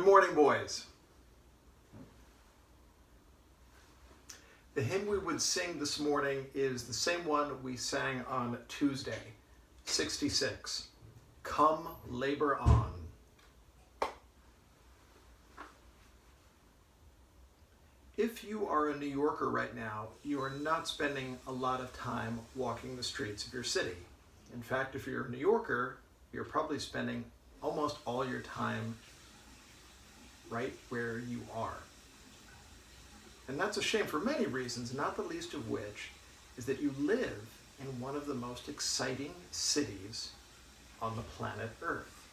Good morning, boys. The hymn we would sing this morning is the same one we sang on Tuesday, 66. Come, labor on. If you are a New Yorker right now, you are not spending a lot of time walking the streets of your city. In fact, if you're a New Yorker, you're probably spending almost all your time right where you are. And that's a shame for many reasons, not the least of which is that you live in one of the most exciting cities on the planet Earth.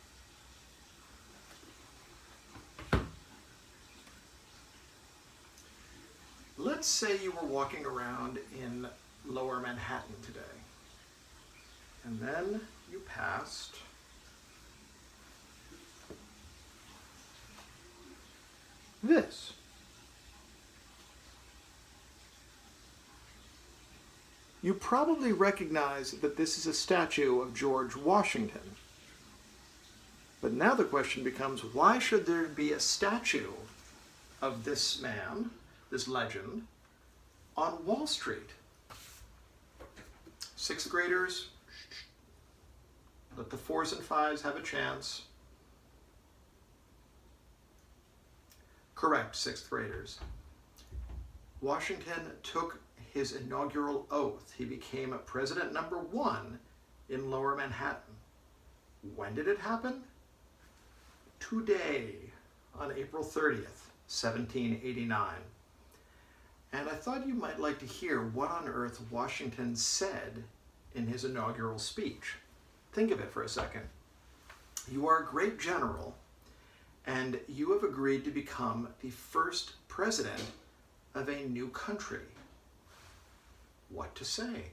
Let's say you were walking around in Lower Manhattan today, and then you passed this. You probably recognize that this is a statue of George Washington. But now the question becomes, why should there be a statue of this man, this legend, on Wall Street? Sixth graders, let the 4s and 5s have a chance. Correct, sixth graders. Washington took his inaugural oath. He became president number 1 in Lower Manhattan. When did it happen? Today, on April 30th, 1789. And I thought you might like to hear what on earth Washington said in his inaugural speech. Think of it for a second. You are a great general, and you have agreed to become the first president of a new country. What to say?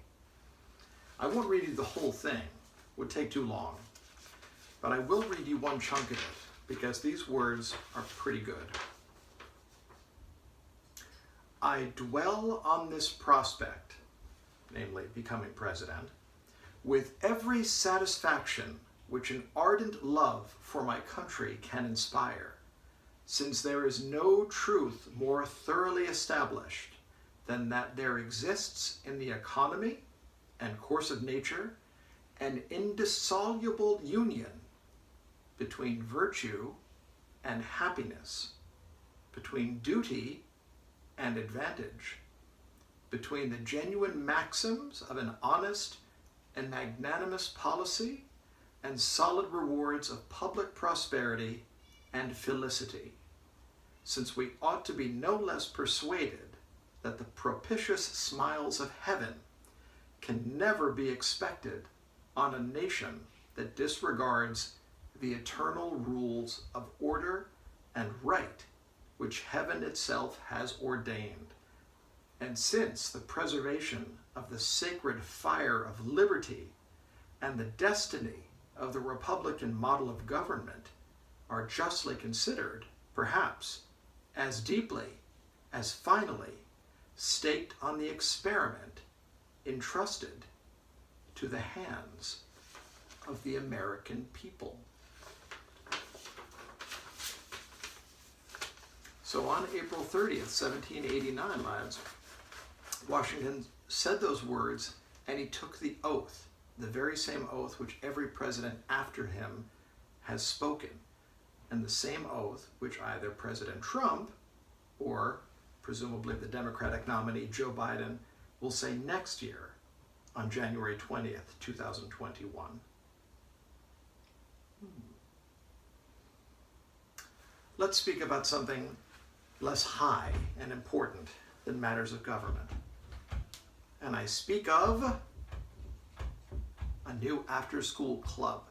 I won't read you the whole thing. It would take too long. But I will read you one chunk of it, because these words are pretty good. I dwell on this prospect, namely becoming president, with every satisfaction which an ardent love for my country can inspire, since there is no truth more thoroughly established than that there exists in the economy and course of nature an indissoluble union between virtue and happiness, between duty and advantage, between the genuine maxims of an honest and magnanimous policy and solid rewards of public prosperity and felicity, since we ought to be no less persuaded that the propitious smiles of heaven can never be expected on a nation that disregards the eternal rules of order and right which heaven itself has ordained. And since the preservation of the sacred fire of liberty and the destiny of the Republican model of government are justly considered, perhaps, as deeply, as finally, staked on the experiment entrusted to the hands of the American people. So on April 30th, 1789, lads, Washington said those words, and he took the oath, the very same oath which every president after him has spoken, and the same oath which either President Trump or presumably the Democratic nominee Joe Biden will say next year on January 20th, 2021. Let's speak about something less high and important than matters of government. And I speak of a new after-school club.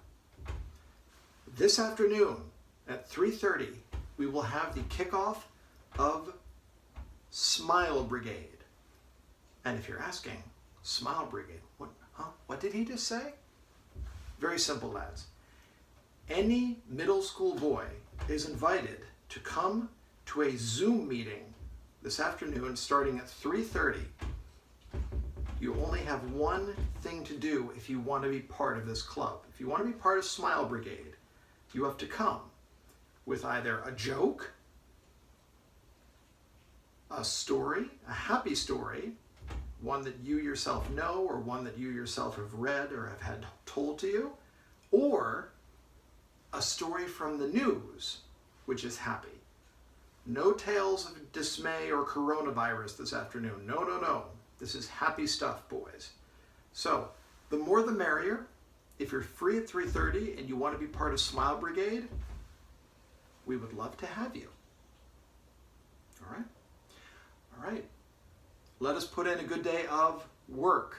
This afternoon at 3:30, we will have the kickoff of Smile Brigade. And if you're asking, Smile Brigade, what did he just say? Very simple, lads. Any middle school boy is invited to come to a Zoom meeting this afternoon starting at 3:30. You only have one thing to do if you want to be part of this club. If you want to be part of Smile Brigade, you have to come with either a joke, a story, a happy story, one that you yourself know or one that you yourself have read or have had told to you, or a story from the news, which is happy. No tales of dismay or coronavirus this afternoon. No, no, no. This is happy stuff, boys. So, the more the merrier. If you're free at 3:30 and you want to be part of Smile Brigade, we would love to have you. All right? All right. Let us put in a good day of work.